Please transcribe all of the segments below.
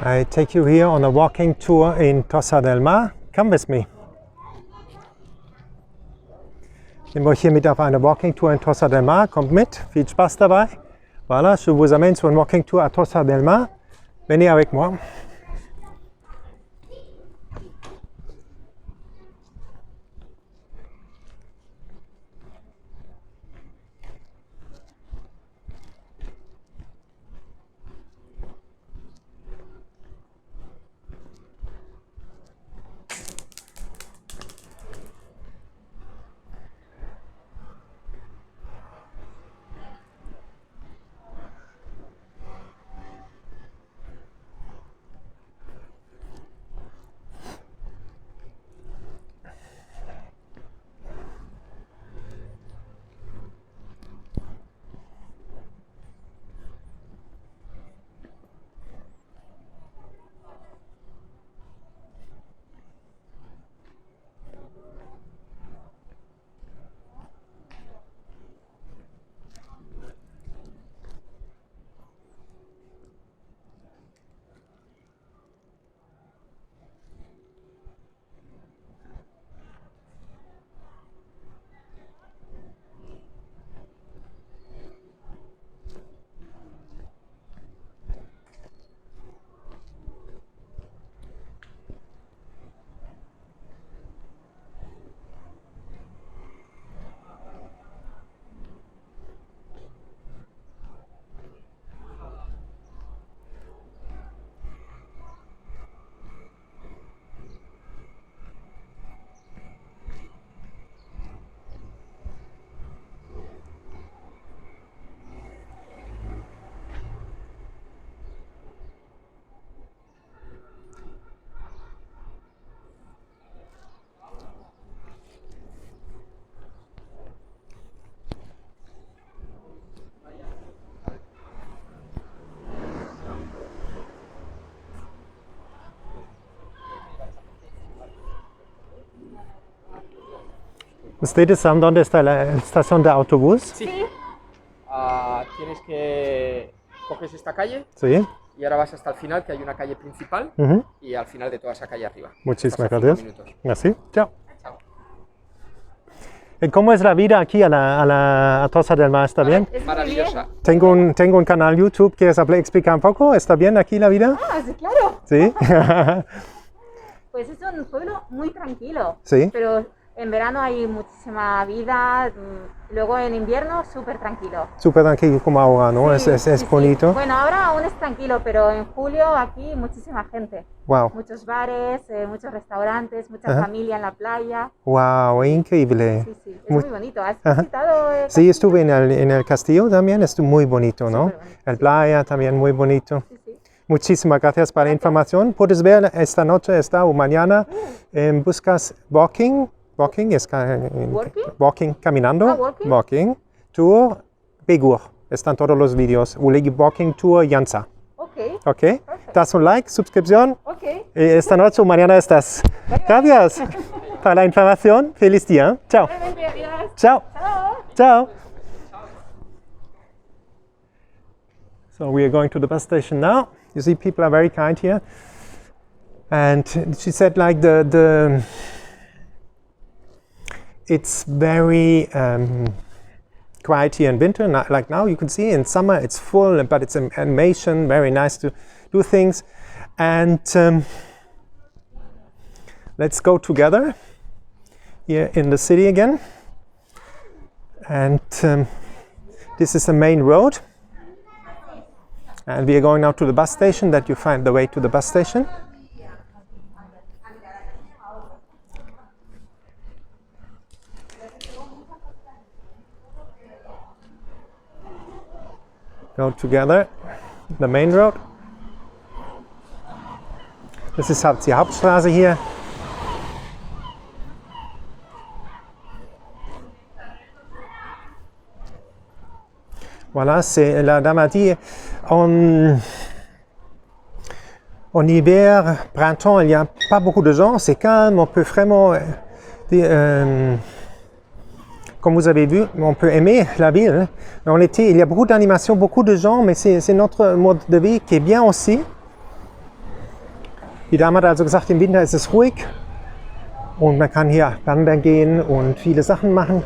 I take you here on a walking tour in Tossa del Mar. Come with me. Ich nehme euch hier mit auf eine Walking Tour in Tossa del Mar. Kommt mit, viel Spaß dabei. Voilà, je vous amène sur une walking tour à Tossa del Mar. Venez avec moi. ¿Ustedes saben dónde está la estación de autobús? Sí. Tienes que coges esta calle Sí. y ahora vas hasta el final, que hay una calle principal, y al final de toda esa calle arriba. Muchísimas Pasa 5 gracias. minutos. Merci. Chao. Chao. ¿Y cómo es la vida aquí a Tossa del Mar? ¿Está bien? Es muy Maravillosa. bien. Tengo un canal YouTube. ¿Quieres explicar un poco? ¿Está bien aquí la vida? Ah, sí, claro. Sí. Pues es un pueblo muy tranquilo. Sí. Pero en verano hay muchísima vida. Luego en invierno súper tranquilo. Súper tranquilo como ahora, ¿no? Sí, es sí. bonito. Bueno, ahora aún es tranquilo, pero en julio aquí muchísima gente. Wow. Muchos bares, muchos restaurantes, mucha Ajá. familia en la playa. Wow, increíble. Sí, sí, es Muy- muy bonito. ¿Has Ajá. visitado? Sí, estuve en el castillo también, es muy bonito, ¿no? Súper bonito, El sí. playa también muy bonito. Sí, sí. Muchísimas gracias por la información. Puedes ver esta noche o mañana, buscas walking es Walking? caminando, Ah, walking. tour, Begur. Están todos los vídeos. Walking tour Jansa. Ok, ¿Ok? Das un like, suscripción. ok. Esta noche o mañana estás. Gracias por la información. Feliz día. Chao. Realmente, adiós. Chao. Chao. Ciao. So we are going to the bus station now. You see, people are very kind here. And she said, like it's very quiet here in winter. Like now, you can see in summer it's full, but it's an animation. Very nice to do things. And let's go together here in the city again. And this is the main road. And we are going now to the bus station, that you find the way to the bus station. Go together, the main road. Das ist die Hauptstraße hier. Voilà, c'est la dame a dit en hiver, printemps, il n'y a pas beaucoup de gens, c'est calme, on peut vraiment, comme vous avez vu, on peut aimer la ville. En été, il y a beaucoup d'animations, beaucoup de gens, mais c'est notre mode de vie qui est bien aussi. Die Dame hat also gesagt, im Winter ist es ruhig und man kann hier wandern gehen und viele Sachen machen.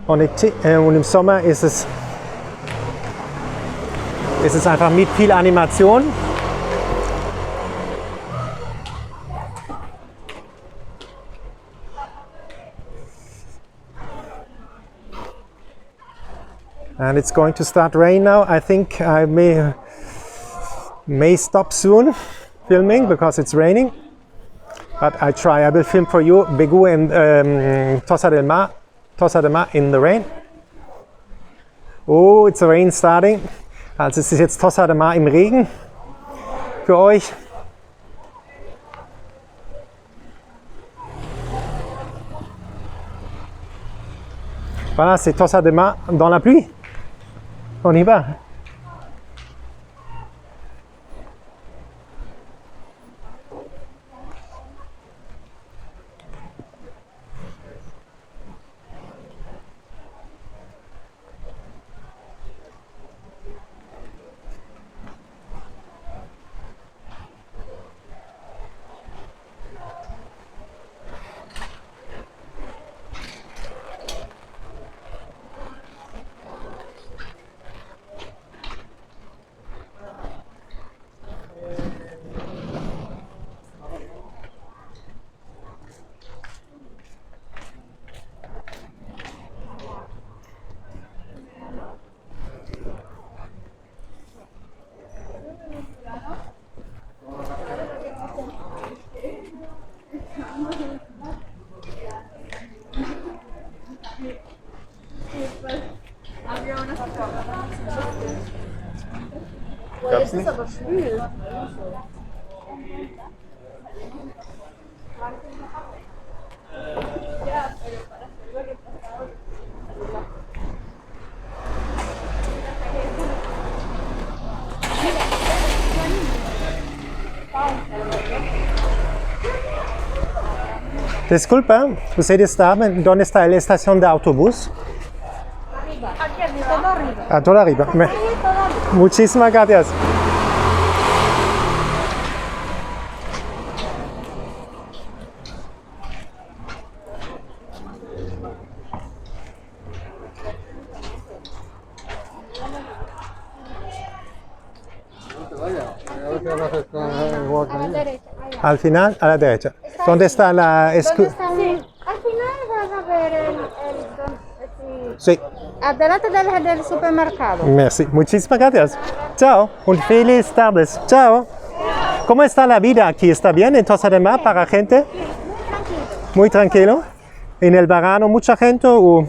Und im Sommer ist es einfach mit viel Animation. And it's going to start rain now. I think I may stop soon filming because it's raining. But I try. I will film for you Begú and Tossa de Mar in the rain. Oh, it's rain starting. Also es ist jetzt Tossa de Mar im Regen für euch. Voilà, c'est Tossa de Mar dans la pluie. On y va. Es ist aber schwül. Disculpa, ¿ustedes saben dónde está la estación de autobús? Aquí arriba, todo arriba. A todo arriba. Sí, todo arriba. Muchísimas gracias. A la derecha. Allá. Al final, a la derecha. ¿Dónde está la ¿Dónde está? Sí. Al final vas a ver Sí, adelante del supermercado. merci. Muchísimas gracias. Chao. Und feliz tardes. Chao. ¿Cómo está la vida aquí? ¿Está bien en Tossa de Mar para gente? Muy tranquilo. ¿En el verano mucha gente?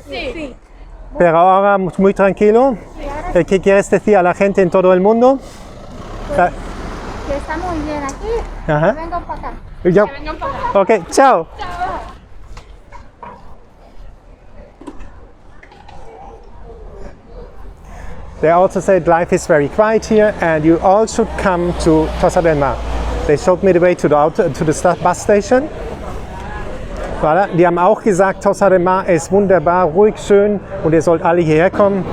Sí. Pero ahora muy tranquilo. ¿Qué quieres decir a la gente en todo el mundo? Que está muy bien aquí. Ajá. Vengan para acá. Yo. Ok, chao. They also said life is very quiet here and you all should come to Tossa de Mar. They showed me the way to the bus station. Voilà. Die haben auch gesagt, Tossa de Mar ist wunderbar, ruhig, schön und ihr sollt alle hierher kommen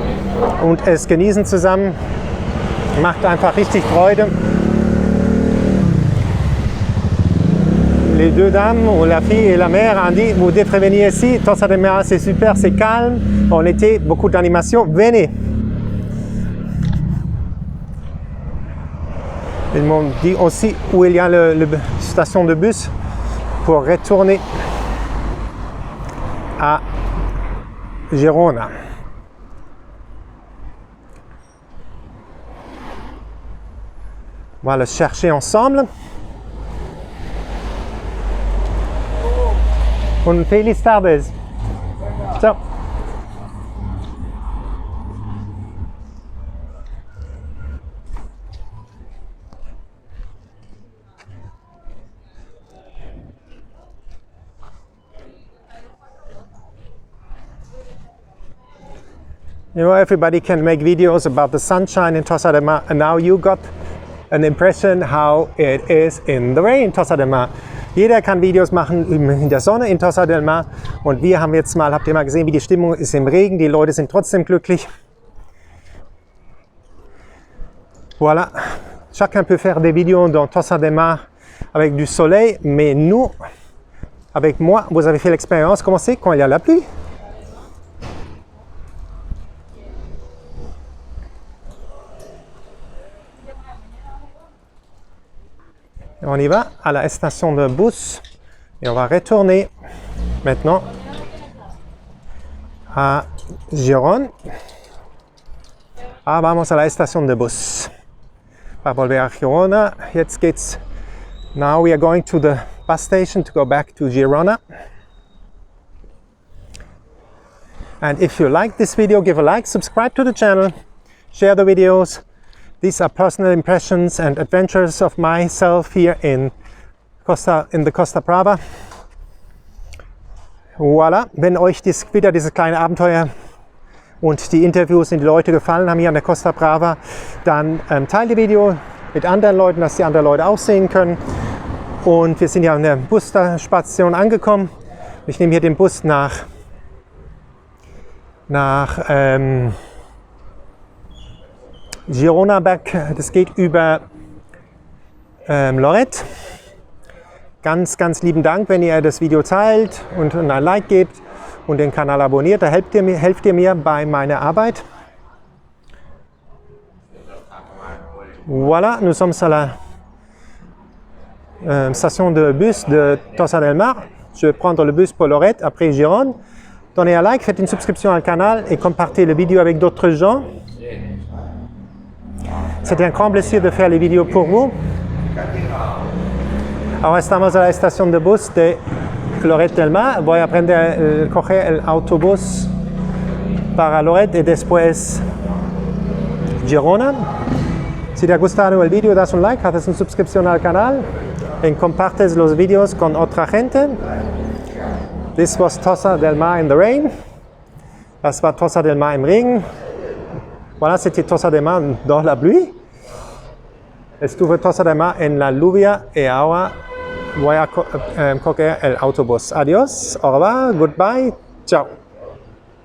und es genießen zusammen. Macht einfach richtig Freude. Les deux dames, ou la fille et la mère, ont dit, vous devrez venir ici, Tossa de Mar c'est super, c'est calme, en été, beaucoup d'animation, venez. Ils m'ont dit aussi où il y a la station de bus pour retourner à Girona. On va le chercher ensemble. Und feliz tardes. Ciao. You know, everybody can make videos about the sunshine in Tossa de Mar, and now you got an impression how it is in the rain in Tossa de Mar. Jeder kann Videos machen in der Sonne in Tossa de Mar und wir haben jetzt mal, habt ihr mal gesehen, wie die Stimmung ist im Regen, die Leute sind trotzdem glücklich. Voilà, chacun peut faire des vidéos dans Tossa de Mar avec du soleil, mais nous, avec moi, vous avez fait l'expérience, comment c'est quand il y a la pluie? On y va à la station de bus et on va retourner maintenant à Gijón. Ah, vamos a la estación de bus. Para volver a Girona. Jetzt geht's. Now we are going to the bus station to go back to Girona. And if you like this video, give a like, subscribe to the channel, share the videos. These are personal impressions and adventures of myself here in the Costa Brava. Voilà, wenn euch wieder dieses kleine Abenteuer und die Interviews und die Leute gefallen haben hier an der Costa Brava, dann teilt das Video mit anderen Leuten, dass die anderen Leute auch sehen können. Und wir sind ja an der Busstation angekommen. Ich nehme hier den Bus nach Girona back. Das geht über Lloret. Ganz, ganz lieben Dank, wenn ihr das Video teilt und ein Like gebt und den Kanal abonniert. Da helft ihr mir bei meiner Arbeit. Voilà, nous sommes à la station de bus de Tossa de Mar. Je vais prendre le bus pour Lloret, après Gijón. Donnez un like, faites une subscription al canal et compartez la vidéo avec d'autres gens. C'était un grand plaisir de faire les vidéos pour vous. Ahora estamos a la estación de bus de Lloret del Mar. Voy a aprender a coger el autobús para Lloret y después Girona. Si te ha gustado el vídeo, das un like, haces una suscripción al canal y compartes los vídeos con otra gente. This was Tossa del Mar in the rain. Das war Tossa del Mar im Regen. Voilà, c'était Tossa del Mar dans la pluie. Estuve Tossa del Mar en la lluvia y ahora voy a coger el autobús. Adiós, au revoir, goodbye, ciao.